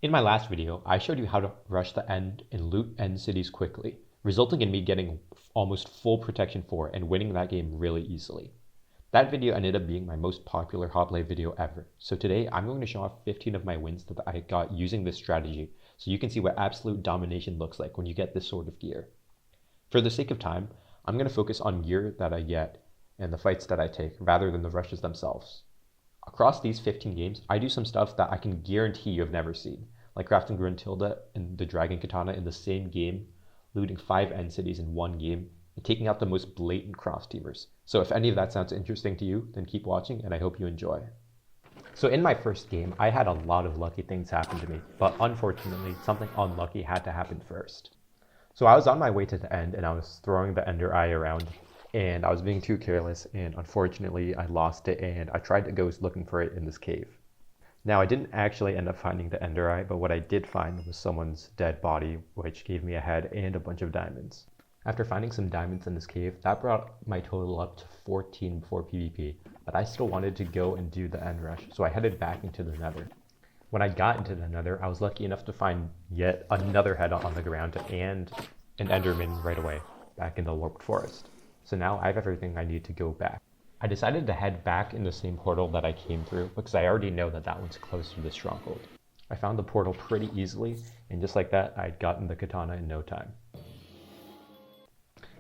In my last video, I showed you how to rush the end and loot end cities quickly, resulting in me getting almost full protection 4 and winning that game really easily. That video ended up being my most popular Hoplite video ever, so today I'm going to show off 15 of my wins that I got using this strategy, so you can see what absolute domination looks like when you get this sort of gear. For the sake of time, I'm going to focus on gear that I get and the fights that I take, rather than the rushes themselves. Across these 15 games, I do some stuff that I can guarantee you've never seen, like crafting Gruntilda and the Dragon Katana in the same game, looting 5 end cities in one game, and taking out the most blatant cross-teamers. So if any of that sounds interesting to you, then keep watching and I hope you enjoy. So in my first game, I had a lot of lucky things happen to me, but unfortunately, something unlucky had to happen first. So I was on my way to the end and I was throwing the Ender Eye around, and I was being too careless, and unfortunately I lost it and I tried to go looking for it in this cave. Now I didn't actually end up finding the Ender Eye, but what I did find was someone's dead body, which gave me a head and a bunch of diamonds. After finding some diamonds in this cave, that brought my total up to 14 before PvP, but I still wanted to go and do the end rush, so I headed back into the nether. When I got into the nether, I was lucky enough to find yet another head on the ground and an enderman right away, back in the warped forest. So now I have everything I need to go back. I decided to head back in the same portal that I came through because I already know that that one's close to the stronghold. I found the portal pretty easily, and just like that, I'd gotten the katana in no time.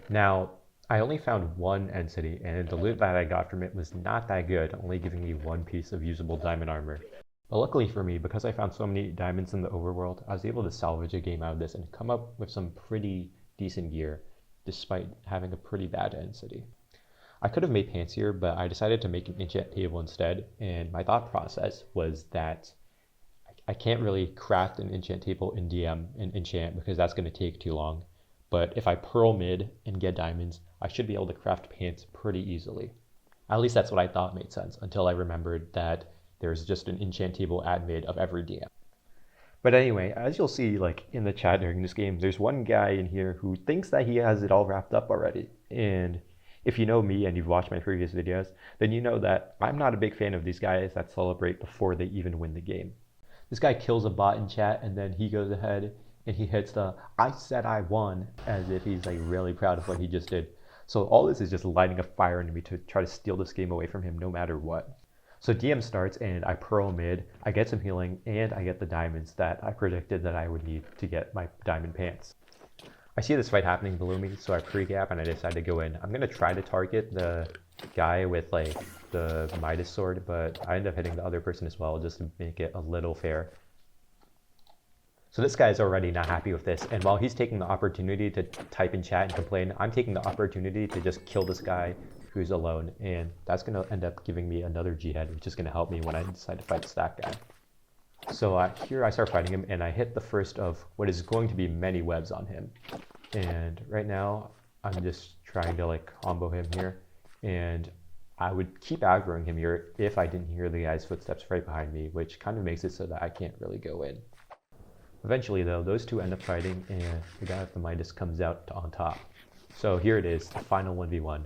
Now, I only found one end city, and the loot that I got from it was not that good, only giving me one piece of usable diamond armor. But luckily for me, because I found so many diamonds in the overworld, I was able to salvage a game out of this and come up with some pretty decent gear, despite having a pretty bad end city. I could have made pants here, but I decided to make an enchant table instead, and my thought process was that I can't really craft an enchant table in DM and enchant because that's going to take too long. But if I pearl mid and get diamonds, I should be able to craft pants pretty easily. At least that's what I thought made sense, until I remembered that there's just an enchant table at mid of every DM. But anyway, as you'll see like in the chat during this game, there's one guy in here who thinks that he has it all wrapped up already. And if you know me and you've watched my previous videos, then you know that I'm not a big fan of these guys that celebrate before they even win the game. This guy kills a bot in chat and then he goes ahead and he hits the "I said I won" as if he's like really proud of what he just did. So all this is just lighting a fire into me to try to steal this game away from him no matter what. So DM starts and I pearl mid, I get some healing, and I get the diamonds that I predicted that I would need to get my diamond pants. I see this fight happening below me, so I pre-gap and I decide to go in. I'm going to try to target the guy with like the Midas sword, but I end up hitting the other person as well just to make it a little fair. So this guy is already not happy with this, and while he's taking the opportunity to type in chat and complain, I'm taking the opportunity to just kill this guy who's alone, and that's going to end up giving me another G head, which is going to help me when I decide to fight that guy. So here I start fighting him, and I hit the first of what is going to be many webs on him. And right now, I'm just trying to like combo him here, and I would keep aggroing him here if I didn't hear the guy's footsteps right behind me, which kind of makes it so that I can't really go in. Eventually though, those two end up fighting, and the guy with the Midas comes out on top. So here it is, the final 1v1.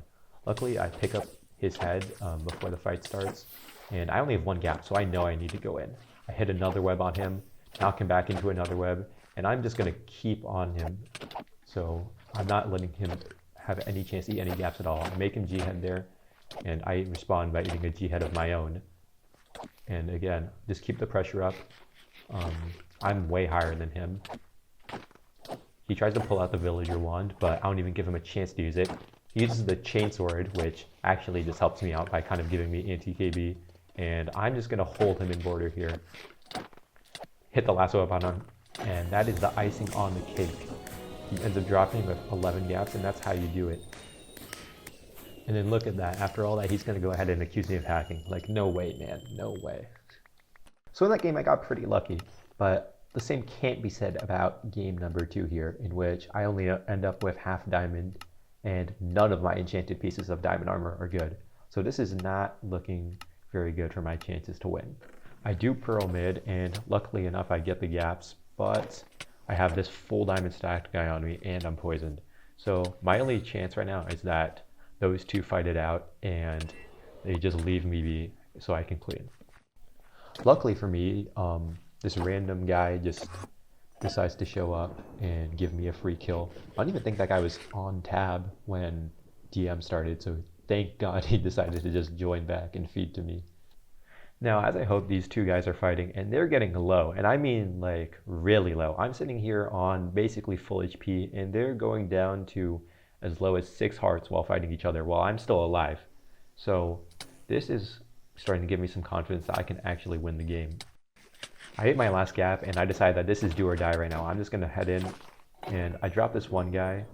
Luckily, I pick up his head before the fight starts, and I only have one gap, so I know I need to go in. I hit another web on him, knock him back into another web, and I'm just going to keep on him. So I'm not letting him have any chance to eat any gaps at all. I make him G-head there, and I respond by eating a G-head of my own. And again, just keep the pressure up. I'm way higher than him. He tries to pull out the villager wand, but I don't even give him a chance to use it. He uses the chainsword, which actually just helps me out by kind of giving me anti-KB, and I'm just going to hold him in border here. Hit the lasso up on him, and that is the icing on the cake. He ends up dropping with 11 gaps, and that's how you do it. And then look at that, after all that, he's going to go ahead and accuse me of hacking. Like, no way, man, no way. So in that game, I got pretty lucky, but the same can't be said about game number 2 here, in which I only end up with half diamond, and none of my enchanted pieces of diamond armor are good. So this is not looking very good for my chances to win. I do pearl mid, and luckily enough I get the gaps, but I have this full diamond stacked guy on me and I'm poisoned. So my only chance right now is that those two fight it out and they just leave me be so I can clean. Luckily for me, this random guy just decides to show up and give me a free kill. I don't even think that guy was on tab when DM started, so thank God he decided to just join back and feed to me. Now, as I hope, these two guys are fighting, and they're getting low, and I mean like really low. I'm sitting here on basically full HP, and they're going down to as low as 6 hearts while fighting each other while I'm still alive. So this is starting to give me some confidence that I can actually win the game. I hit my last gap, and I decided that this is do or die right now. I'm just going to head in, and I dropped this one guy.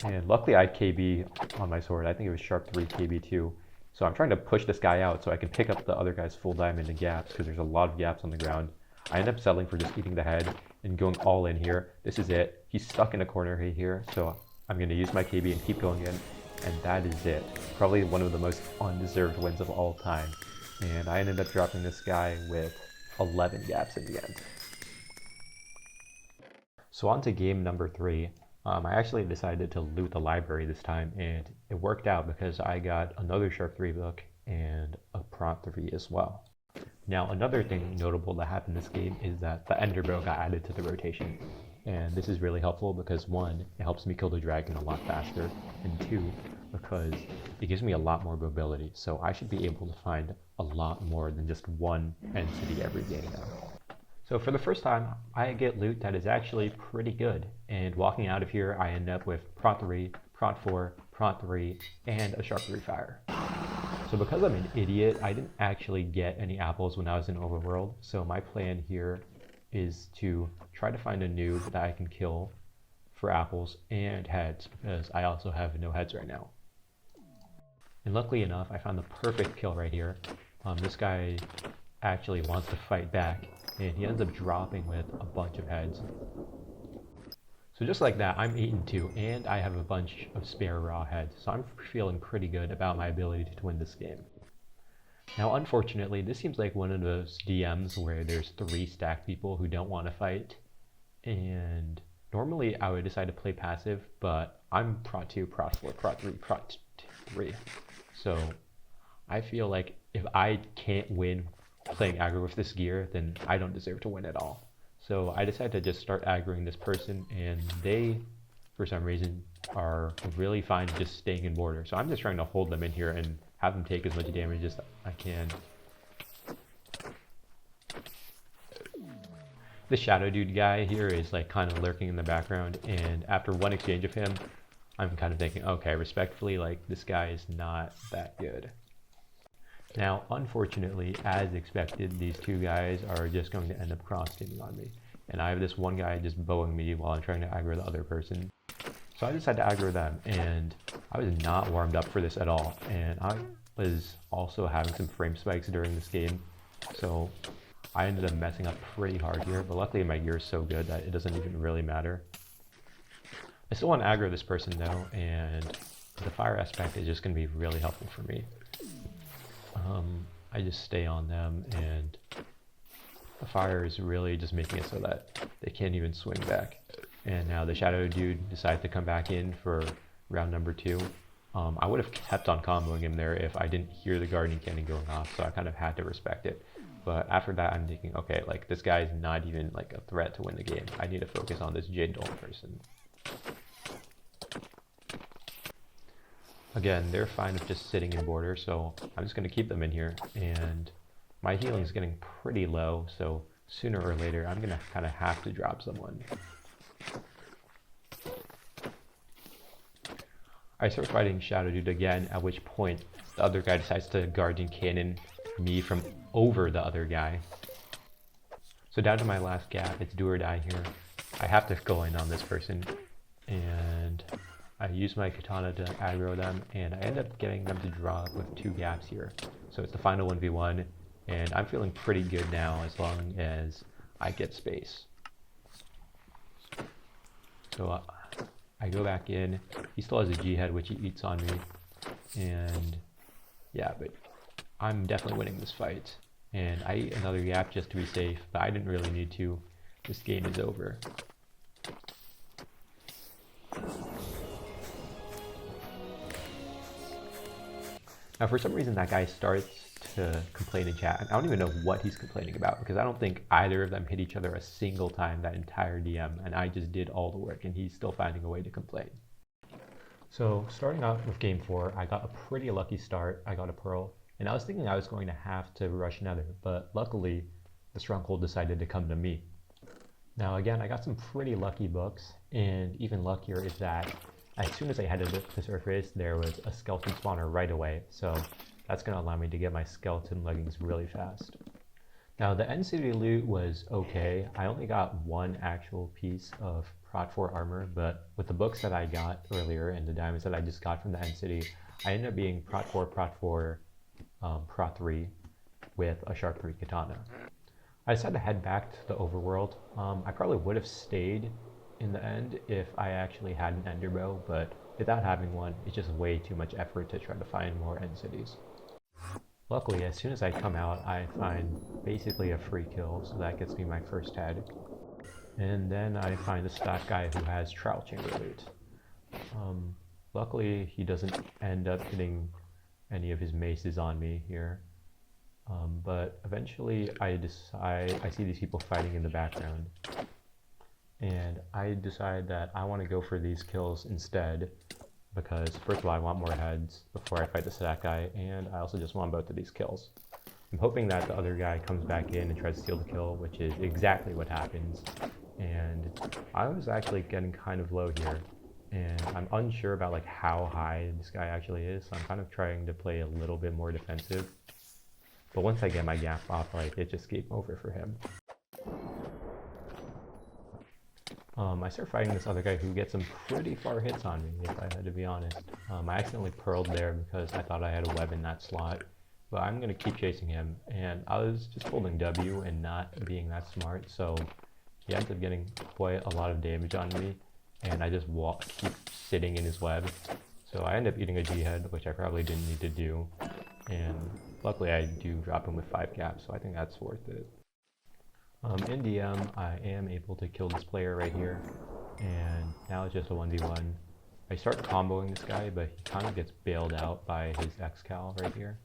And luckily I had KB on my sword. I think it was Sharp 3 KB 2. So I'm trying to push this guy out so I can pick up the other guy's full diamond and gaps, because there's a lot of gaps on the ground. I end up settling for just eating the head and going all in here. This is it. He's stuck in a corner right here, so I'm going to use my KB and keep going in. And that is it. Probably one of the most undeserved wins of all time. And I ended up dropping this guy with 11 gaps in the end. So on to game number 3. I actually decided to loot the library this time, and it worked out because I got another Shark 3 book and a Prompt 3 as well. Now, another thing notable that happened in this game is that the Ender Bow got added to the rotation. And this is really helpful because 1, it helps me kill the dragon a lot faster, and 2, because it gives me a lot more mobility. So I should be able to find a lot more than just one end city every game now. So for the first time, I get loot that is actually pretty good. And walking out of here, I end up with Prompt 3, Prompt 4, Prompt 3, and a Sharp 3 fire. So because I'm an idiot, I didn't actually get any apples when I was in Overworld. So my plan here is to try to find a noob that I can kill for apples and heads, because I also have no heads right now. And luckily enough, I found the perfect kill right here. This guy actually wants to fight back, and he ends up dropping with a bunch of heads. So just like that, I'm 8-2, and I have a bunch of spare raw heads, so I'm feeling pretty good about my ability to win this game. Now unfortunately, this seems like one of those DMs where there's 3 stacked people who don't want to fight, and normally I would decide to play passive, but I'm Prot 2, Prot 4, Prot 3, Prot 3. So I feel like if I can't win playing aggro with this gear, then I don't deserve to win at all. So I decided to just start aggroing this person, and they, for some reason, are really fine just staying in border. So I'm just trying to hold them in here and have them take as much damage as I can. This shadow dude guy here is like kind of lurking in the background, and after one exchange of him, I'm kind of thinking, okay, respectfully, like this guy is not that good. Now, unfortunately, as expected, these 2 guys are just going to end up cross-teaming on me. And I have this one guy just bowing me while I'm trying to aggro the other person. So I decided to aggro them, and I was not warmed up for this at all. And I was also having some frame spikes during this game. So I ended up messing up pretty hard here, but luckily my gear is so good that it doesn't even really matter. I still want to aggro this person though, and the fire aspect is just going to be really helpful for me. I just stay on them, and the fire is really just making it so that they can't even swing back. And now the shadow dude decided to come back in for round number 2. I would have kept on comboing him there if I didn't hear the guardian cannon going off, so I kind of had to respect it. But after that, I'm thinking, okay, like this guy's not even like a threat to win the game. I need to focus on this Jade Doll person. Again, they're fine with just sitting in border, so I'm just going to keep them in here. And my healing is getting pretty low, so sooner or later I'm going to kind of have to drop someone. I start fighting Shadow Dude again, at which point the other guy decides to Guardian Cannon me from over the other guy. So down to my last gap, it's do or die here. I have to go in on this person, and I use my Katana to aggro them, and I end up getting them to draw with 2 gaps here. So it's the final 1v1, and I'm feeling pretty good now as long as I get space. So I go back in. He still has a G head, which he eats on me. And yeah, but I'm definitely winning this fight. And I eat another gap just to be safe, but I didn't really need to. This game is over. Now for some reason that guy starts to complain in chat, and I don't even know what he's complaining about because I don't think either of them hit each other a single time that entire DM, and I just did all the work and he's still finding a way to complain. So starting out with game 4, I got a pretty lucky start. I got a pearl, and I was thinking I was going to have to rush nether, but luckily the stronghold decided to come to me. Now again, I got some pretty lucky books, and even luckier is that as soon as I headed to the surface, there was a skeleton spawner right away, so that's going to allow me to get my skeleton leggings really fast. Now the end city loot was okay. I only got one actual piece of Prot 4 armor, but with the books that I got earlier and the diamonds that I just got from the end city, I ended up being Prot 4, Prot 3 with a Sharp 3 Katana. I decided to head back to the overworld. I probably would have stayed in the end if I actually had an ender bow, but without having one, it's just way too much effort to try to find more end cities. Luckily, as soon as I come out, I find basically a free kill, so that gets me my first head. And then I find a staff guy who has trial chamber loot. Luckily, he doesn't end up hitting any of his maces on me here. But eventually I see these people fighting in the background. And I decide that I want to go for these kills instead, because first of all I want more heads before I fight the stack guy, and I also just want both of these kills. I'm hoping that the other guy comes back in and tries to steal the kill, which is exactly what happens. And I was actually getting kind of low here, and I'm unsure about like how high this guy actually is, so I'm kind of trying to play a little bit more defensive. But once I get my gap off, like, it just game over for him. I start fighting this other guy who gets some pretty far hits on me, if I had to be honest. I accidentally pearled there because I thought I had a web in that slot, but I'm going to keep chasing him, and I was just holding W and not being that smart, so he ends up getting quite a lot of damage on me, and I just keep sitting in his web. So I end up eating a G-head, which I probably didn't need to do, and luckily I do drop him with 5 gaps, so I think that's worth it. In DM, I am able to kill this player right here, and now it's just a 1v1. I start comboing this guy, but he kind of gets bailed out by his X-Cal right here.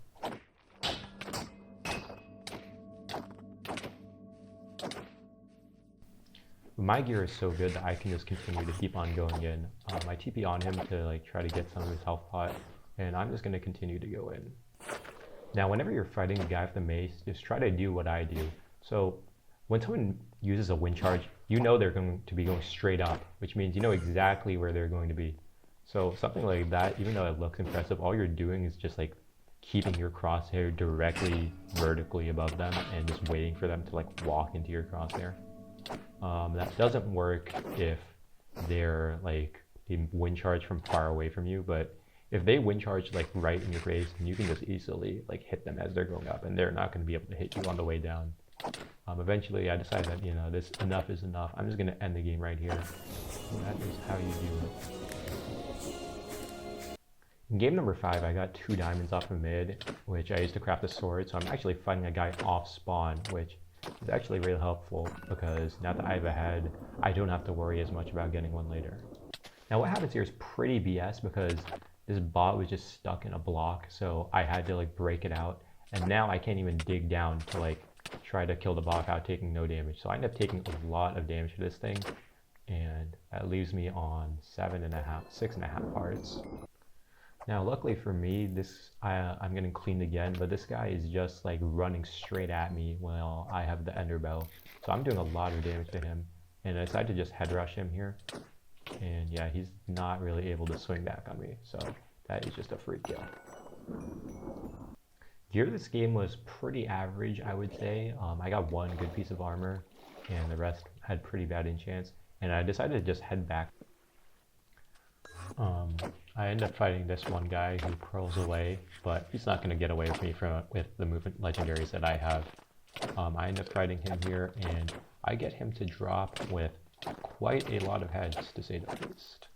My gear is so good that I can just continue to keep on going in. I TP on him to like try to get some of his health pot, and I'm just going to continue to go in. Now whenever you're fighting a guy with the mace, just try to do what I do. So when someone uses a wind charge, you know they're going to be going straight up, which means you know exactly where they're going to be. So something like that, even though it looks impressive, all you're doing is just like keeping your crosshair directly vertically above them and just waiting for them to like walk into your crosshair. That doesn't work if they're like they wind charge from far away from you, but if they wind charge like right in your face, then you can just easily like hit them as they're going up, and they're not going to be able to hit you on the way down. Eventually I decided that, you know, this enough is enough. I'm just going to end the game right here. And that is how you do it. In game number 5, I got 2 diamonds off of mid, which I used to craft a sword, so I'm actually fighting a guy off spawn, which is actually really helpful because now that I have a head, I don't have to worry as much about getting one later. Now what happens here is pretty BS because this bot was just stuck in a block, so I had to like break it out, and now I can't even dig down to like try to kill the bot without taking no damage. So I end up taking a lot of damage for this thing, and that leaves me on 6.5 hearts. Now luckily for me, I'm getting cleaned again, but this guy is just like running straight at me while I have the ender bow. So I'm doing a lot of damage to him, and I decided to just head rush him here. And yeah, he's not really able to swing back on me, so that is just a free kill. Gear this game was pretty average, I would say. I got 1 good piece of armor, and the rest had pretty bad enchants, and I decided to just head back. I end up fighting this one guy who pearls away, but he's not going to get away with me with the movement legendaries that I have. I end up fighting him here, and I get him to drop with quite a lot of heads, to say the least.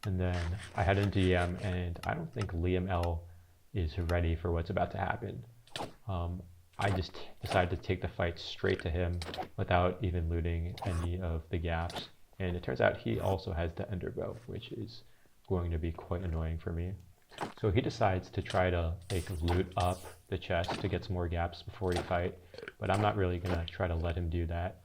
And then I head into DM, and I don't think Liam L is ready for what's about to happen. I just decided to take the fight straight to him without even looting any of the gaps. And it turns out he also has the ender bow, which is going to be quite annoying for me. So he decides to try to like loot up the chest to get some more gaps before we fight, but I'm not really gonna try to let him do that.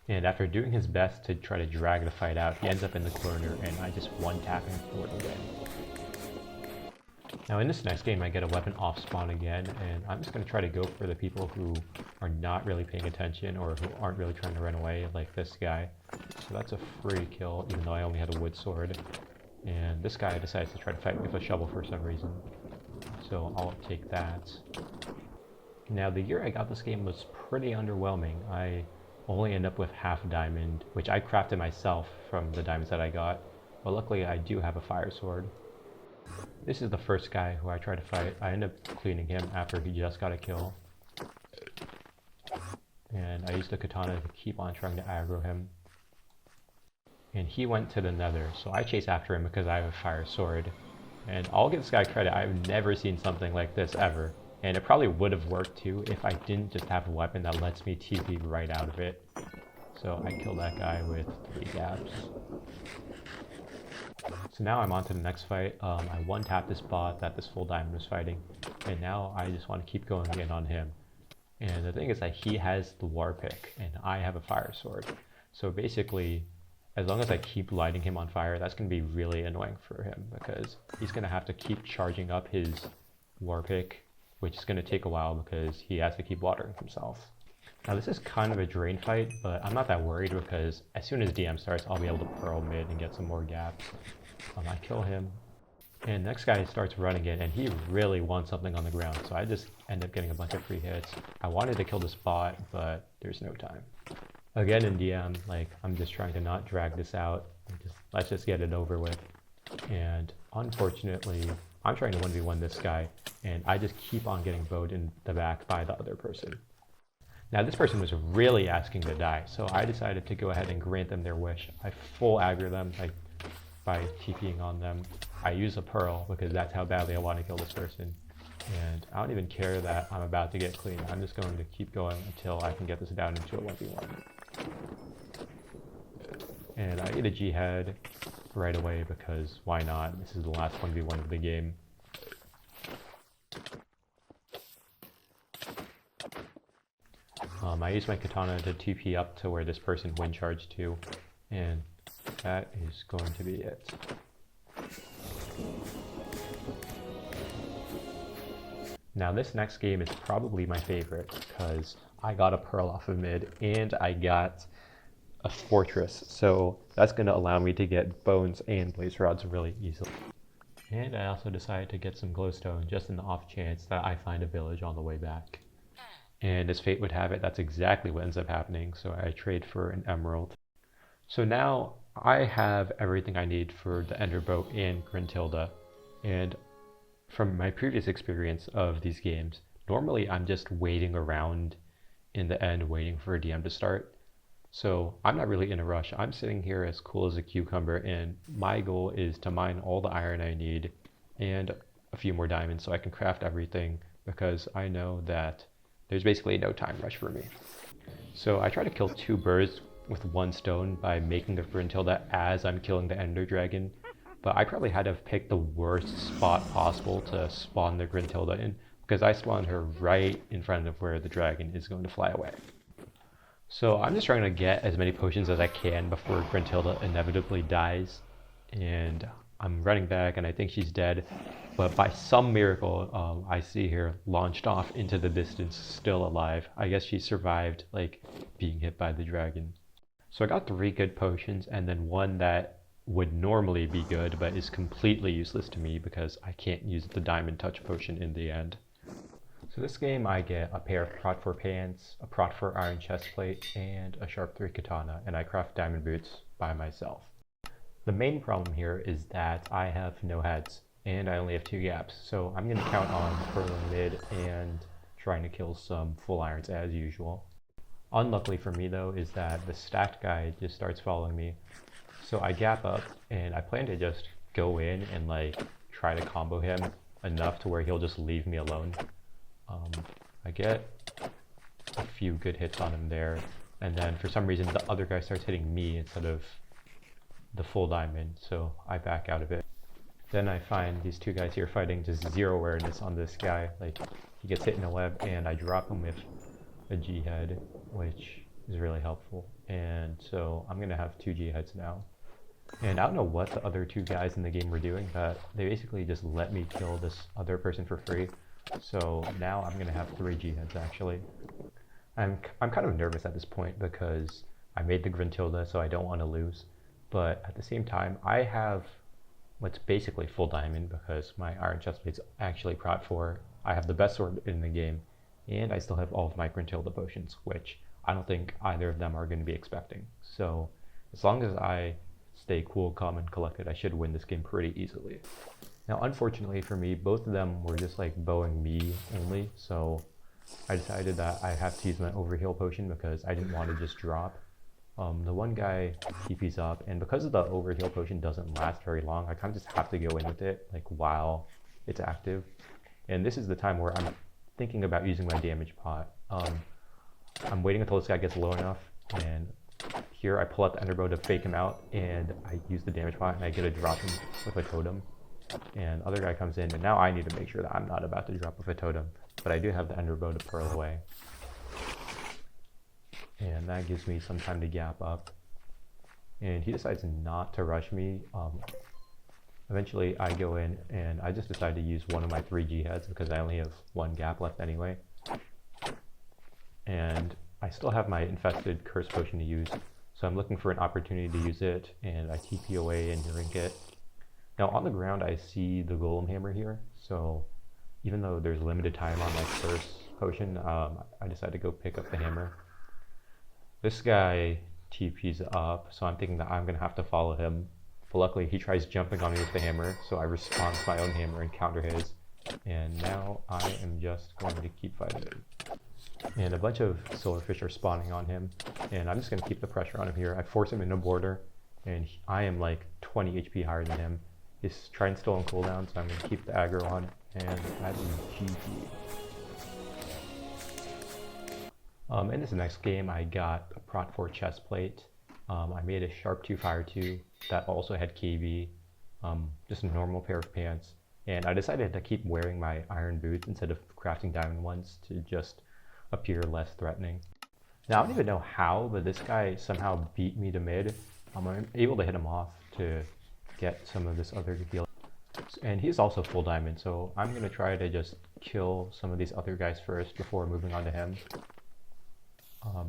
And after doing his best to try to drag the fight out, he ends up in the corner and I just one-tap him for the win. Now in this next game I get a weapon off spawn again, and I'm just going to try to go for the people who are not really paying attention or who aren't really trying to run away, like this guy. So that's a free kill, even though I only had a wood sword. And this guy decides to try to fight me with a shovel for some reason. So I'll take that. Now the year I got this game was pretty underwhelming. I only end up with half a diamond, which I crafted myself from the diamonds that I got. But luckily I do have a fire sword. This is the first guy who I try to fight. I end up cleaning him after he just got a kill. And I used the katana to keep on trying to aggro him. And he went to the nether, so I chase after him because I have a fire sword. And I'll give this guy credit, I've never seen something like this ever. And it probably would have worked too if I didn't just have a weapon that lets me TP right out of it. So I killed that guy with 3 gaps. So now I'm on to the next fight. I one-tapped this bot that this full diamond was fighting, and now I just want to keep going in on him. And the thing is that he has the war pick, and I have a fire sword. So basically, as long as I keep lighting him on fire, that's going to be really annoying for him, because he's going to have to keep charging up his war pick, which is going to take a while because he has to keep watering himself. Now this is kind of a drain fight, but I'm not that worried because as soon as DM starts, I'll be able to pearl mid and get some more gaps. I kill him, and next guy starts running in, and he really wants something on the ground, so I just end up getting a bunch of free hits. I wanted to kill this bot, but there's no time. Again in DM, like, I'm just trying to not drag this out. Let's just get it over with. And unfortunately, I'm trying to 1v1 this guy, and I just keep on getting bowed in the back by the other person. Now this person was really asking to die, so I decided to go ahead and grant them their wish. I full aggro them by TPing on them. I use a pearl because that's how badly I want to kill this person. And I don't even care that I'm about to get clean. I'm just going to keep going until I can get this down into a 1v1. And I eat a G-head right away because why not? This is the last 1v1 of the game. I use my katana to TP up to where this person wind charged to, and that is going to be it. Now this next game is probably my favorite because I got a pearl off of mid and I got a fortress, so that's going to allow me to get bones and blaze rods really easily. And I also decided to get some glowstone just in the off chance that I find a village on the way back. And as fate would have it, that's exactly what ends up happening, so I trade for an emerald. So now I have everything I need for the Enderbow and Gruntilda, and from my previous experience of these games, normally I'm just waiting around in the end waiting for a DM to start. So I'm not really in a rush. I'm sitting here as cool as a cucumber, and my goal is to mine all the iron I need and a few more diamonds so I can craft everything, because I know that there's basically no time rush for me. So I try to kill 2 birds with 1 stone by making the Gruntilda as I'm killing the Ender Dragon, but I probably had to have picked the worst spot possible to spawn the Gruntilda in, because I spawned her right in front of where the dragon is going to fly away. So I'm just trying to get as many potions as I can before Gruntilda inevitably dies, and I'm running back and I think she's dead, but by some miracle I see her launched off into the distance still alive. I guess she survived like being hit by the dragon. So I got 3 good potions and then 1 that would normally be good but is completely useless to me because I can't use the diamond touch potion in the end. So this game I get a pair of prot 4 pants, a prot 4 iron chestplate, and a sharp 3 katana, and I craft diamond boots by myself. The main problem here is that I have no heads and I only have 2 gaps, so I'm going to count on purling mid and trying to kill some full irons as usual. Unluckily for me though is that the stacked guy just starts following me, so I gap up and I plan to just go in and like try to combo him enough to where he'll just leave me alone. I get a few good hits on him there, and then for some reason the other guy starts hitting me instead of the full diamond, so I back out of it. Then I find these two guys here fighting, just zero awareness on this guy. Like, he gets hit in the web, and I drop him with a G head, which is really helpful. And so I'm gonna have 2 G heads now. And I don't know what the other 2 guys in the game were doing, but they basically just let me kill this other person for free. So now I'm gonna have 3 G heads actually. I'm kind of nervous at this point because I made the Gruntilda, so I don't want to lose. But at the same time, I have what's basically full diamond because my iron chestplate's actually prot 4. I have the best sword in the game, and I still have all of my Gruntilda potions, which I don't think either of them are going to be expecting. So as long as I stay cool, calm, and collected, I should win this game pretty easily. Now, unfortunately for me, both of them were just like bowing me only, so I decided that I have to use my overheal potion because I didn't want to just drop. The one guy TP's up, and because the overheal potion doesn't last very long, I kind of just have to go in with it like while it's active. And this is the time where I'm thinking about using my damage pot. I'm waiting until this guy gets low enough, and here I pull out the Enderbow to fake him out, and I use the damage pot, and I get to drop him with a totem. And other guy comes in, and now I need to make sure that I'm not about to drop with a totem, but I do have the Enderbow to pearl away. And that gives me some time to gap up. And he decides not to rush me. Eventually I go in and I just decide to use one of my 3 G heads because I only have 1 gap left anyway. And I still have my infested curse potion to use, so I'm looking for an opportunity to use it, and I TP away and drink it. Now on the ground I see the golem hammer here, so even though there's limited time on my curse potion, I decide to go pick up the hammer. This guy TP's up, so I'm thinking that I'm gonna have to follow him. But luckily he tries jumping on me with the hammer, so I respond with my own hammer and counter his. And now I am just going to keep fighting. And a bunch of silverfish are spawning on him, and I'm just gonna keep the pressure on him here. I force him into border, and I am like 20 HP higher than him. His Trident's still on cooldown, so I'm gonna keep the aggro on, and that's GG. In this next game, I got a prot 4 chest plate. I made a sharp 2 fire 2 that also had KB, just a normal pair of pants, and I decided to keep wearing my iron boots instead of crafting diamond ones to just appear less threatening. Now I don't even know how, but this guy somehow beat me to mid. I'm able to hit him off to get some of this other heal. And he's also full diamond, so I'm going to try to just kill some of these other guys first before moving on to him.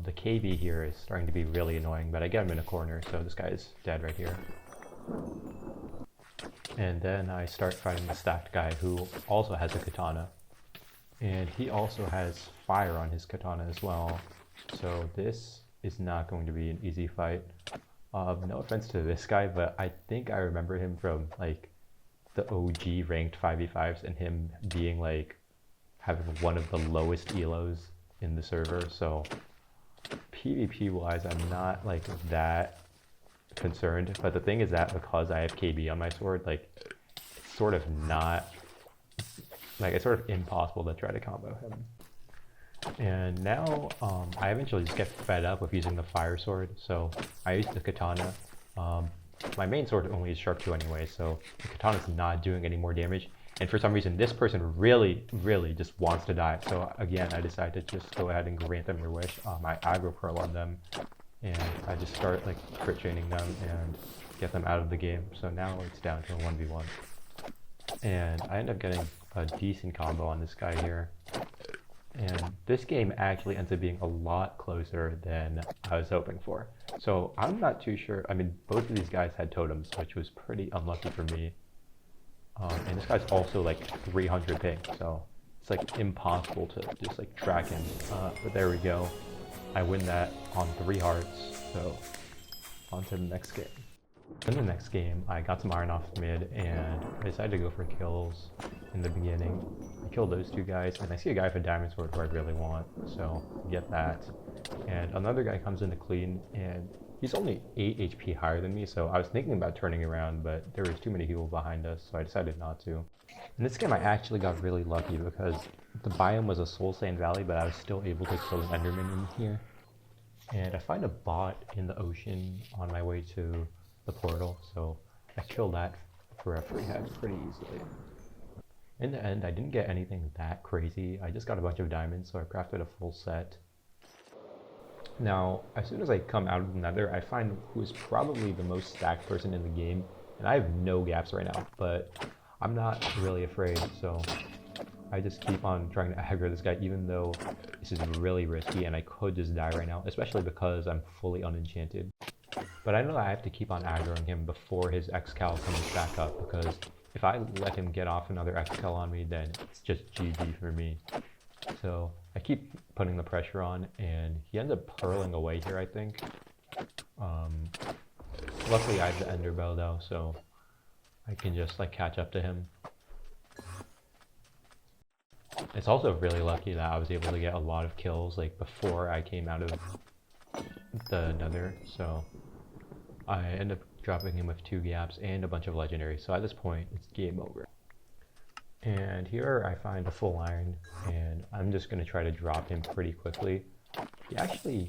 The KB here is starting to be really annoying, but I get him in a corner, so this guy is dead right here. And then I start fighting the stacked guy who also has a katana. And he also has fire on his katana as well, so this is not going to be an easy fight. No offense to this guy, but I think I remember him from like the OG ranked 5v5s and him being like having one of the lowest elos in the server, so PvP wise I'm not like that concerned, but the thing is that because I have KB on my sword, like it's sort of not, like it's sort of impossible to try to combo him. And now I eventually just get fed up with using the fire sword, so I use the katana. My main sword only is sharp 2 anyway, so the katana's not doing any more damage. And for some reason, this person really just wants to die. So again, I decide to just go ahead and grant them their wish. I aggro pearl on them, and I just start like crit chaining them and get them out of the game. So now it's down to a 1v1. And I end up getting a decent combo on this guy here. And this game actually ends up being a lot closer than I was hoping for. So I'm not too sure. I mean, both of these guys had totems, which was pretty unlucky for me. And this guy's also like 300 ping, so it's like impossible to just like track him. But there we go. I win that on 3 hearts, so on to the next game. In the next game, I got some iron off mid, and I decided to go for kills in the beginning. I killed those 2 guys, and I see a guy with a diamond sword who I really want, so get that. And another guy comes in to clean, and he's only 8 HP higher than me, so I was thinking about turning around, but there was too many people behind us, so I decided not to. In this game, I actually got really lucky because the biome was a soul sand valley, but I was still able to kill an enderman in here. And I find a bot in the ocean on my way to the portal, so I kill that for a free head pretty easily. In the end, I didn't get anything that crazy. I just got a bunch of diamonds, so I crafted a full set. Now, as soon as I come out of the nether, I find who is probably the most stacked person in the game, and I have no gaps right now, but I'm not really afraid, so I just keep on trying to aggro this guy, even though this is really risky and I could just die right now, especially because I'm fully unenchanted. But I know I have to keep on aggroing him before his X-Cal comes back up, because if I let him get off another X-Cal on me, then it's just GG for me. So I keep putting the pressure on, and he ends up purling away here, I think. Luckily I have the Ender Bow though, so I can just like catch up to him. It's also really lucky that I was able to get a lot of kills like before I came out of the nether, so I end up dropping him with 2 gaps and a bunch of legendaries, so at this point it's game over. And here I find a full iron, and I'm just going to try to drop him pretty quickly. He actually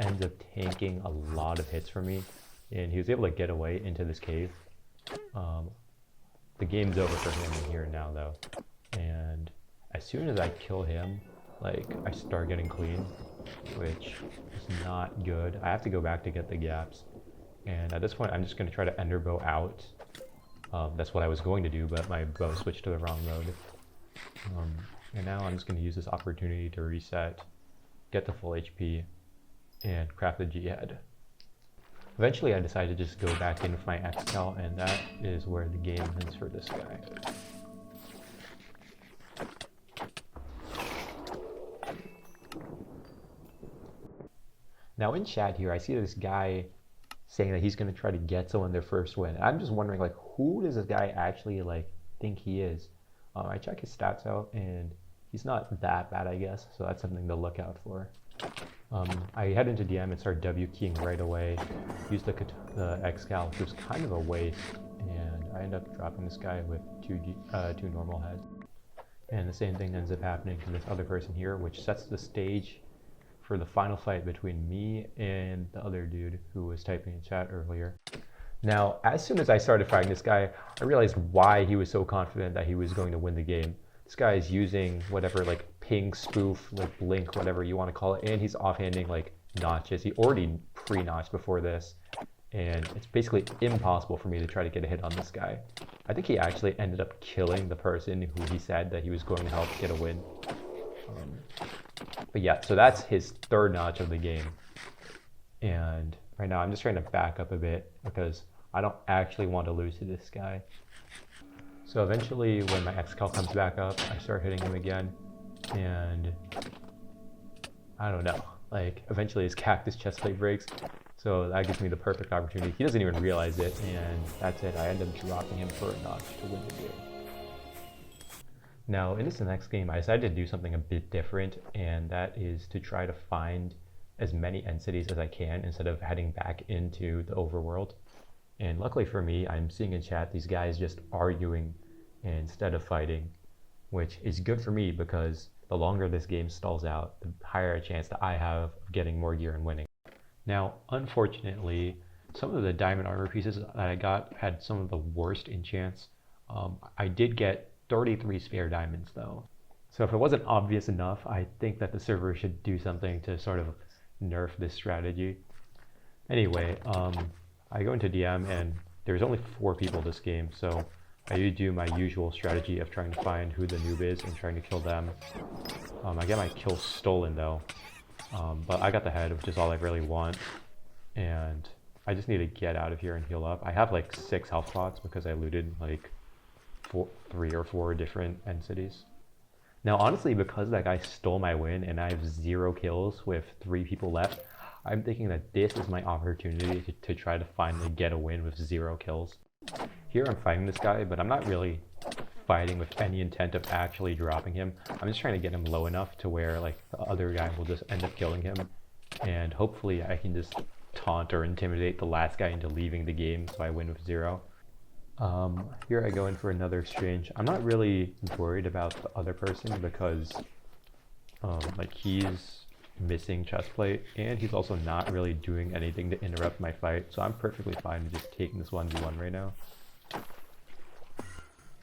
ends up tanking a lot of hits for me, and he was able to get away into this cave. The game's over for him in here now though, and as soon as I kill him, like, I start getting clean, which is not good. I have to go back to get the gaps, and at this point I'm just going to try to ender bow out. That's what I was going to do, but my bow switched to the wrong mode. And now I'm just going to use this opportunity to reset, get the full HP, and craft the G-head. Eventually I decided to just go back in with my X-Cal, and that is where the game ends for this guy. Now in chat here, I see this guy saying that he's going to try to get someone their first win. I'm just wondering, like, who does this guy actually like think he is? I check his stats out, and he's not that bad, I guess, so that's something to look out for. I head into DM and start W keying right away, use the X-Cal, which was kind of a waste, and I end up dropping this guy with two normal heads. And the same thing ends up happening to this other person here, which sets the stage for the final fight between me and the other dude who was typing in chat earlier. Now, as soon as I started fighting this guy, I realized why he was so confident that he was going to win the game. This guy is using whatever, like, ping, spoof, like, blink, whatever you want to call it, and he's offhanding, like, notches. He already pre-notched before this, and it's basically impossible for me to try to get a hit on this guy. I think he actually ended up killing the person who he said that he was going to help get a win. But yeah, so that's his 3rd notch of the game. And right now I'm just trying to back up a bit because I don't actually want to lose to this guy. So eventually when my X-Cal comes back up, I start hitting him again, and I don't know, like, eventually his cactus chestplate breaks, so that gives me the perfect opportunity. He doesn't even realize it, and that's it. I end up dropping him for a notch to win the game. Now, in this next game, I decided to do something a bit different, and that is to try to find as many end cities as I can instead of heading back into the overworld. And luckily for me, I'm seeing in chat these guys just arguing instead of fighting, which is good for me because the longer this game stalls out, the higher a chance that I have of getting more gear and winning. Now, unfortunately, some of the diamond armor pieces that I got had some of the worst enchants. I did get 33 spare diamonds though. So if it wasn't obvious enough, I think that the server should do something to sort of nerf this strategy. Anyway, I go into DM and there's only 4 people this game, so I do my usual strategy of trying to find who the noob is and trying to kill them. I get my kill stolen though, but I got the head, which is all I really want, and I just need to get out of here and heal up. I have like 6 health pots because I looted like 3 or 4 different end cities. Now honestly, because that guy stole my win and I have 0 kills with 3 people left, I'm thinking that this is my opportunity to try to finally get a win with 0 kills. Here I'm fighting this guy, but I'm not really fighting with any intent of actually dropping him. I'm just trying to get him low enough to where like the other guy will just end up killing him, and hopefully I can just taunt or intimidate the last guy into leaving the game so I win with 0. Here I go in for another exchange. I'm not really worried about the other person because like he's missing chest plate, and he's also not really doing anything to interrupt my fight, so I'm perfectly fine with just taking this 1v1 right now.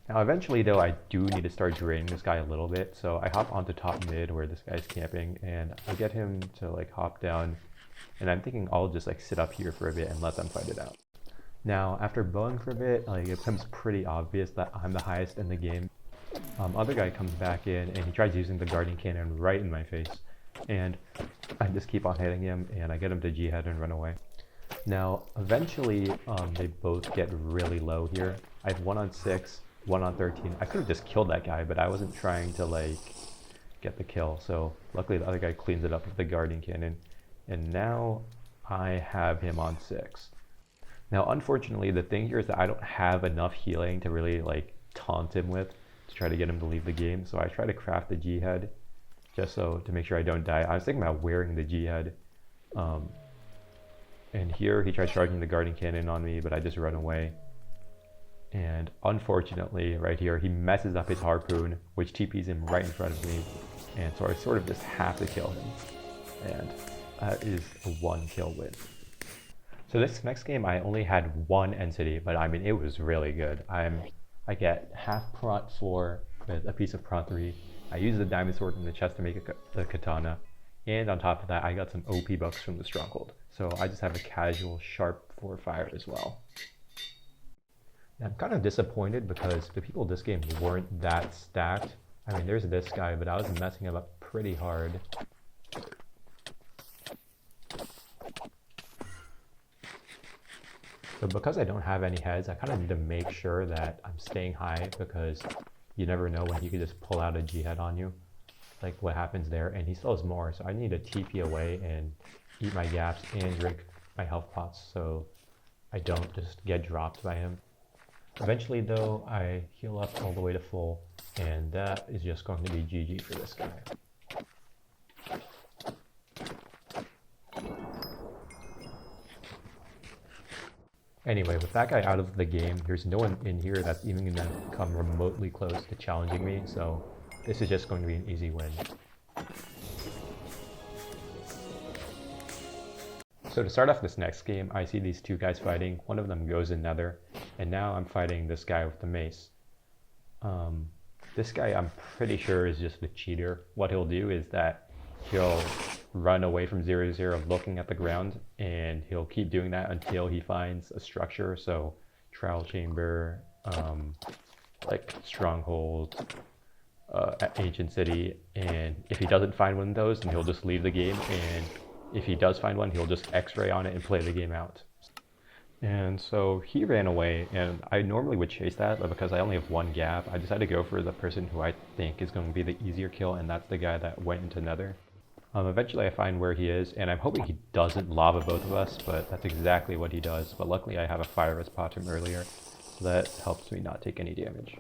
Now eventually though, I do need to start draining this guy a little bit, so I hop onto top mid where this guy's camping, and I get him to like hop down, and I'm thinking I'll just like sit up here for a bit and let them fight it out. Now after bowing for a bit, like it becomes pretty obvious that I'm the highest in the game. Other guy comes back in and he tries using the guardian cannon right in my face, and I just keep on hitting him and I get him to G-head and run away. Now eventually they both get really low here. I have 1 on 6, 1 on 13. I could have just killed that guy, but I wasn't trying to like get the kill, so luckily the other guy cleans it up with the guardian cannon, and now I have him on 6. Now unfortunately the thing here is that I don't have enough healing to really like taunt him with to try to get him to leave the game, so I try to craft the G-head just so to make sure I don't die. I was thinking about wearing the G-head, and here he tries charging the guardian cannon on me, but I just run away. And unfortunately right here he messes up his harpoon, which TPs him right in front of me, and so I sort of just have to kill him, and that is a 1 kill win. So this next game I only had 1 entity, but I mean it was really good. I get half prot 4 with a piece of prot 3. I use the diamond sword in the chest to make the katana, and on top of that I got some OP bucks from the stronghold. So I just have a casual sharp 4 fire as well. Now, I'm kind of disappointed because the people this game weren't that stacked. I mean there's this guy, but I was messing him up pretty hard. So because I don't have any heads, I kind of need to make sure that I'm staying high, because you never know when you could just pull out a G-head on you, like what happens there, and he still has more, so I need to TP away and eat my gaps and drink my health pots so I don't just get dropped by him. Eventually though, I heal up all the way to full, and that is just going to be GG for this guy. Anyway, with that guy out of the game, there's no one in here that's even going to come remotely close to challenging me, so this is just going to be an easy win. So to start off this next game, I see these 2 guys fighting. One of them goes in nether, and now I'm fighting this guy with the mace. This guy I'm pretty sure is just a cheater. What he'll do is that he'll run away from 0-0 looking at the ground, and he'll keep doing that until he finds a structure, so trial chamber, like stronghold, ancient city, and if he doesn't find one of those, then he'll just leave the game, and if he does find one, he'll just x-ray on it and play the game out. And so he ran away, and I normally would chase that, but because I only have 1 gap, I decided to go for the person who I think is going to be the easier kill, and that's the guy that went into nether. Eventually I find where he is, and I'm hoping he doesn't lava both of us, but that's exactly what he does. But luckily I have a fire resp pot from earlier, so that helps me not take any damage.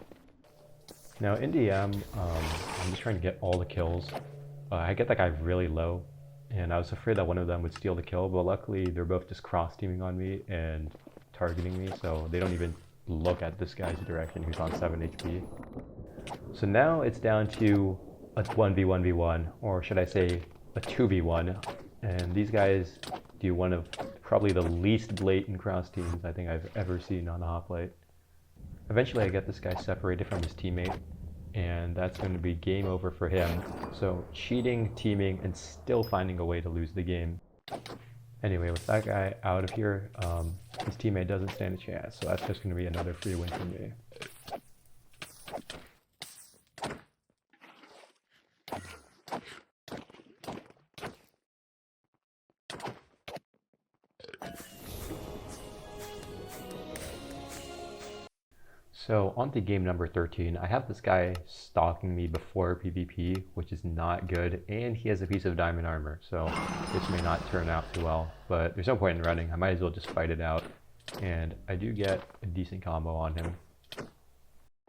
Now in DM, I'm just trying to get all the kills. I get that guy really low, and I was afraid that one of them would steal the kill, but luckily they're both just cross-teaming on me and targeting me, so they don't even look at this guy's direction who's on 7 HP. So now it's down to a 1v1v1, or should I say a 2v1, and these guys do one of probably the least blatant cross teams I think I've ever seen on a hoplite. Eventually I get this guy separated from his teammate, and that's going to be game over for him. So cheating, teaming, and still finding a way to lose the game. Anyway, with that guy out of here, his teammate doesn't stand a chance, so that's just going to be another free win for me. So on to game number 13, I have this guy stalking me before PvP, which is not good, and he has a piece of diamond armor, so this may not turn out too well, but there's no point in running. I might as well just fight it out, and I do get a decent combo on him.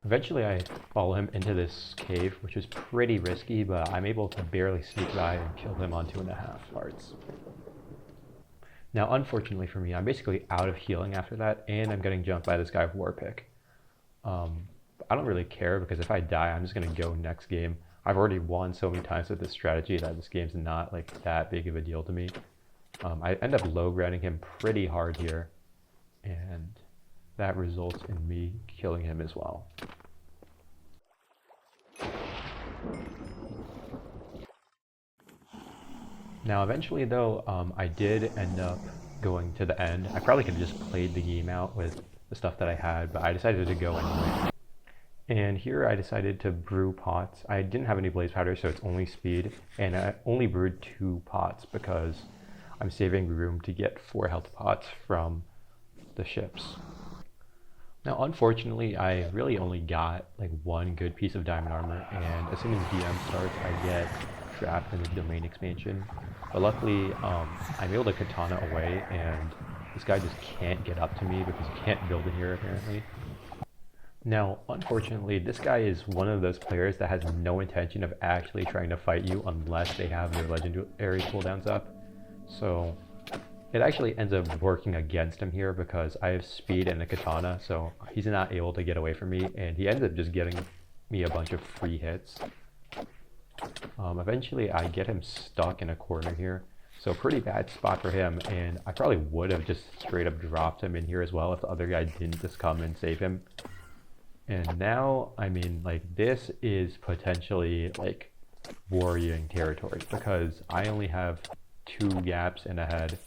Eventually I follow him into this cave, which is pretty risky, but I'm able to barely sneak by and kill him on 2.5 hearts. Now unfortunately for me, I'm basically out of healing after that, and I'm getting jumped by this guy with War Pick. I don't really care, because if I die, I'm just going to go next game. I've already won so many times with this strategy that this game's not like that big of a deal to me. I end up low grounding him pretty hard here, and that results in me killing him as well. Now eventually though, I did end up going to the end. I probably could have just played the game out with the stuff that I had, but I decided to go anyway. And here I decided to brew pots. I didn't have any blaze powder, so it's only speed, and I only brewed 2 pots because I'm saving room to get 4 health pots from the ships. Now unfortunately, I really only got like 1 good piece of diamond armor, and as soon as DM starts, I get trapped in the domain expansion. But luckily, I'm able to katana away, and this guy just can't get up to me because you can't build in here apparently. Now, unfortunately, this guy is one of those players that has no intention of actually trying to fight you unless they have their legendary cooldowns up. So it actually ends up working against him here because I have speed and a katana, so he's not able to get away from me, and he ends up just getting me a bunch of free hits. Eventually I get him stuck in a corner here, so pretty bad spot for him, and I probably would have just straight up dropped him in here as well if the other guy didn't just come and save him. And now, I mean, like, this is potentially like worrying territory because I only have 2 gaps in a head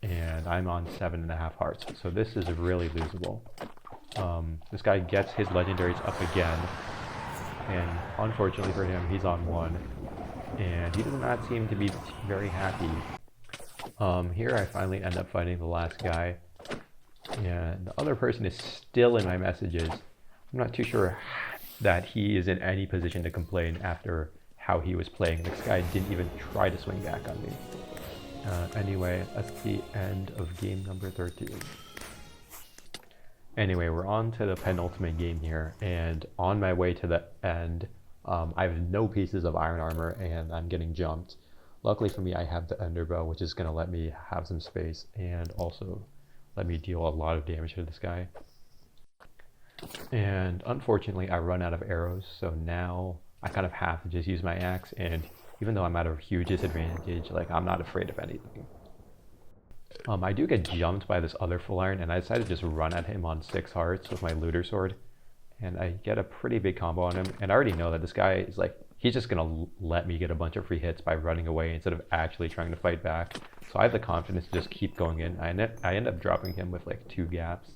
and I'm on 7.5 hearts, so this is really losable. This guy gets his legendaries up again, and unfortunately for him, he's on 1, and he does not seem to be very happy. Here I finally end up fighting the last guy, and the other person is still in my messages. I'm not too sure that he is in any position to complain after how he was playing. This guy didn't even try to swing back on me. Anyway, that's the end of game number 13. Anyway, we're on to the penultimate game here, and on my way to the end, I have no pieces of iron armor and I'm getting jumped. Luckily for me, I have the enderbow, which is going to let me have some space and also let me deal a lot of damage to this guy. And unfortunately, I run out of arrows, so now I kind of have to just use my axe, and even though I'm at a huge disadvantage, like, I'm not afraid of anything. I do get jumped by this other full iron, and I decided to just run at him on 6 hearts with my looter sword, and I get a pretty big combo on him, and I already know that this guy is like, he's just gonna let me get a bunch of free hits by running away instead of actually trying to fight back. So I have the confidence to just keep going in. I end up dropping him with like 2 gaps.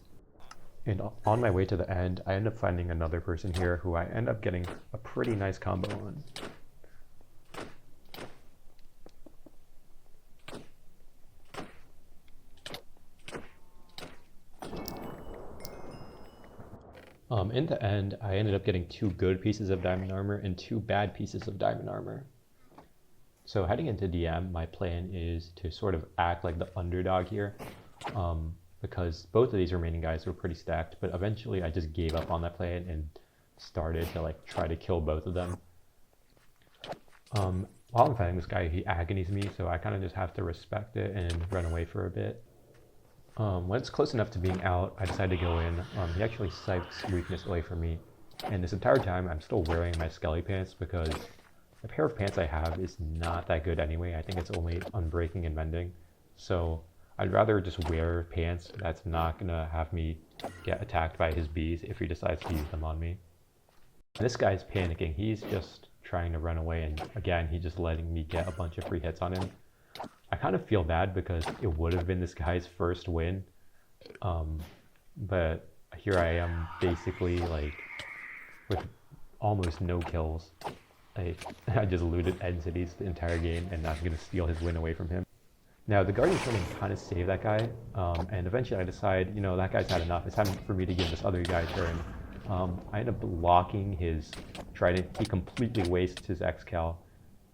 And on my way to the end, I end up finding another person here who I end up getting a pretty nice combo on. In the end, I ended up getting 2 good pieces of diamond armor and 2 bad pieces of diamond armor. So heading into DM, my plan is to sort of act like the underdog here. Because both of these remaining guys were pretty stacked, but eventually I just gave up on that plan and started to like try to kill both of them. While I'm fighting this guy, he agonies me, so I kind of just have to respect it and run away for a bit. When it's close enough to being out, I decide to go in. He actually sipes weakness away from me, and this entire time I'm still wearing my skelly pants because the pair of pants I have is not that good anyway. I think it's only unbreaking and mending, so I'd rather just wear pants that's not gonna have me get attacked by his bees if he decides to use them on me. This guy's panicking. He's just trying to run away, and again, he's just letting me get a bunch of free hits on him. I kind of feel bad because it would have been this guy's first win, but here I am basically like with almost no kills. I just looted end cities the entire game, and I'm gonna steal his win away from him. Now, the Guardian Turning kind of saved that guy, and eventually I decide, you know, that guy's had enough. It's time for me to give this other guy a turn. I end up blocking his trident. He completely wastes his X-Cal,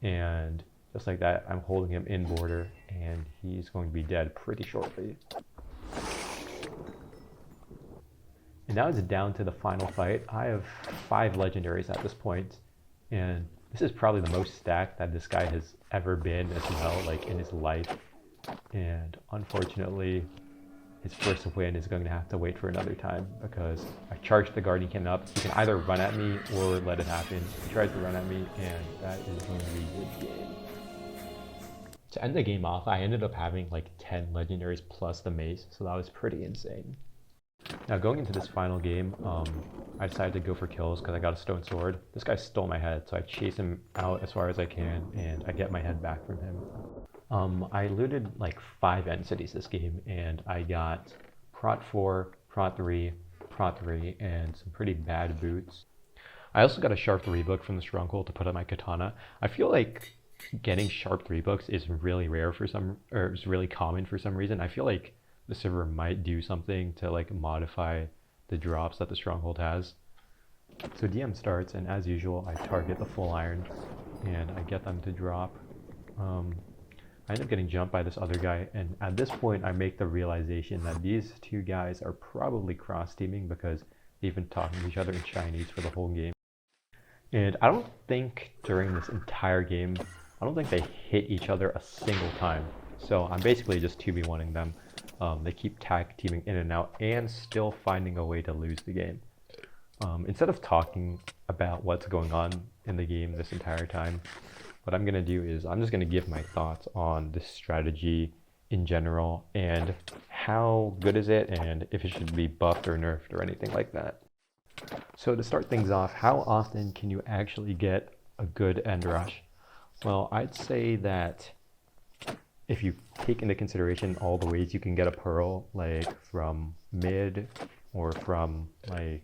and just like that, I'm holding him in border, and he's going to be dead pretty shortly. And now it's down to the final fight. I have 5 legendaries at this point, and this is probably the most stacked that this guy has ever been as well, like in his life. And unfortunately, his first win is going to have to wait for another time because I charged the Guardian Cannon up. He can either run at me or let it happen. He tries to run at me, and that is going to be his game. To end the game off, I ended up having like 10 legendaries plus the mace, so that was pretty insane. Now going into this final game, I decided to go for kills because I got a stone sword. This guy stole my head, so I chase him out as far as I can, and I get my head back from him. I looted like 5 end cities this game, and I got Prot 4, Prot 3, Prot 3, and some pretty bad boots. I also got a Sharp 3 book from the Stronghold to put on my Katana. I feel like getting Sharp 3 books is really rare or is really common for some reason. I feel like the server might do something to like modify the drops that the Stronghold has. So DM starts, and as usual, I target the full iron, and I get them to drop. I end up getting jumped by this other guy, and at this point I make the realization that these two guys are probably cross-teaming because they've been talking to each other in Chinese for the whole game. And I don't think during this entire game, I don't think they hit each other a single time. So I'm basically just 2v1ing them. They keep tag teaming in and out and still finding a way to lose the game. Instead of talking about what's going on in the game this entire time, what I'm going to do is I'm just going to give my thoughts on this strategy in general and how good is it and if it should be buffed or nerfed or anything like that. So to start things off, how often can you actually get a good end rush? Well, I'd say that if you take into consideration all the ways you can get a pearl, like from mid or from like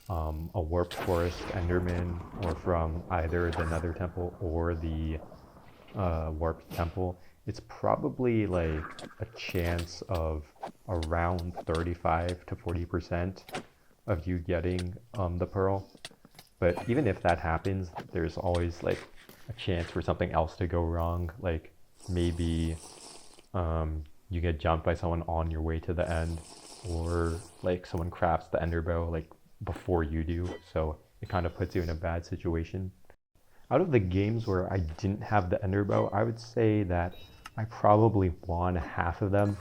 a warped forest enderman, or from either the nether temple or the warped temple, it's probably like a chance of around 35 to 40% of you getting the pearl. But even if that happens, there's always like a chance for something else to go wrong, like maybe you get jumped by someone on your way to the end, or like someone crafts the ender bow like before you do, so it kind of puts you in a bad situation. Out of the games where I didn't have the ender bow, I would say that I probably won half of them.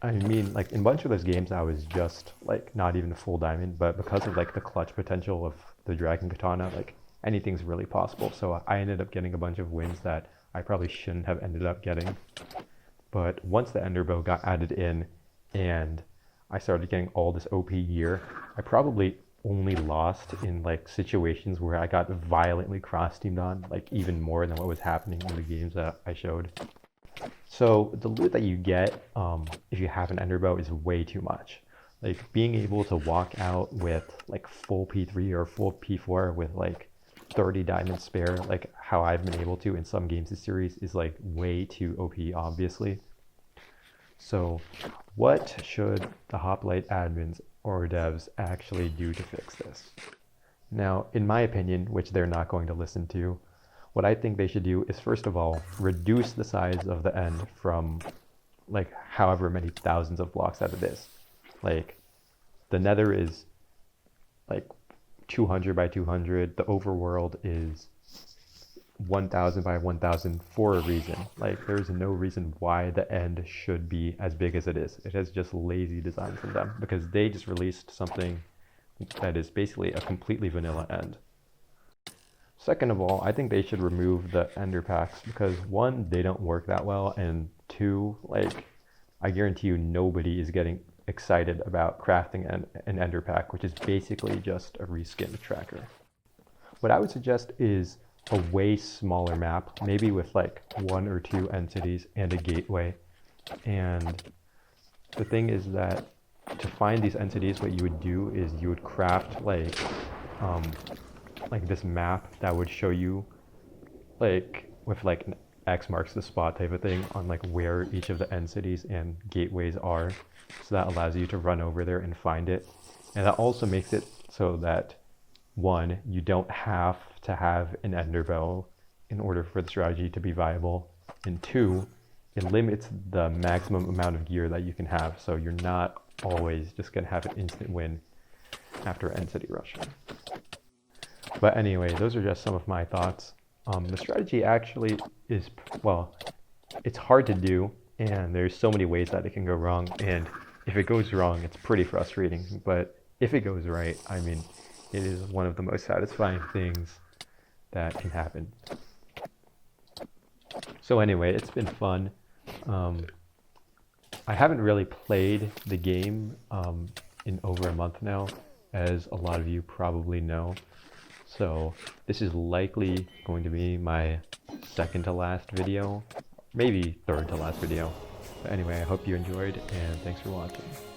I mean, like in a bunch of those games I was just like not even full diamond, but because of like the clutch potential of the dragon katana, like anything's really possible. So I ended up getting a bunch of wins that I probably shouldn't have ended up getting. But once the ender bow got added in and I started getting all this OP gear, I probably only lost in like situations where I got violently cross-teamed on, like even more than what was happening in the games that I showed. So the loot that you get if you have an ender bow is way too much. Like being able to walk out with like full P3 or full P4 with like 30 diamonds spare, like how I've been able to in some games this series, is like way too OP, obviously. So what should the Hoplite admins or devs actually do to fix this? Now, in my opinion, which they're not going to listen to, what I think they should do is, first of all, reduce the size of the end from like however many thousands of blocks that it is. Like the nether is like 200 by 200, the overworld is 1000 by 1000 for a reason. Like there's no reason why the end should be as big as it is. It has just lazy design from them because they just released something that is basically a completely vanilla end. Second of all, I think they should remove the ender packs because one, they don't work that well, and two, like I guarantee you nobody is getting excited about crafting an ender pack, which is basically just a reskin tracker. What I would suggest is a way smaller map, maybe with like 1 or 2 entities and a gateway. And the thing is that to find these entities, what you would do is you would craft like this map that would show you like with like an X marks the spot type of thing on like where each of the end cities and gateways are. So that allows you to run over there and find it. And that also makes it so that one, you don't have to have an ender bow in order for the strategy to be viable. And two, it limits the maximum amount of gear that you can have. So you're not always just going to have an instant win after end city rushing. But anyway, those are just some of my thoughts. The strategy actually is, well, it's hard to do, and there's so many ways that it can go wrong, and if it goes wrong, it's pretty frustrating. But if it goes right, I mean, it is one of the most satisfying things that can happen. So anyway, it's been fun. I haven't really played the game in over a month now, as a lot of you probably know. So this is likely going to be my second to last video, maybe third to last video. But anyway, I hope you enjoyed, and thanks for watching.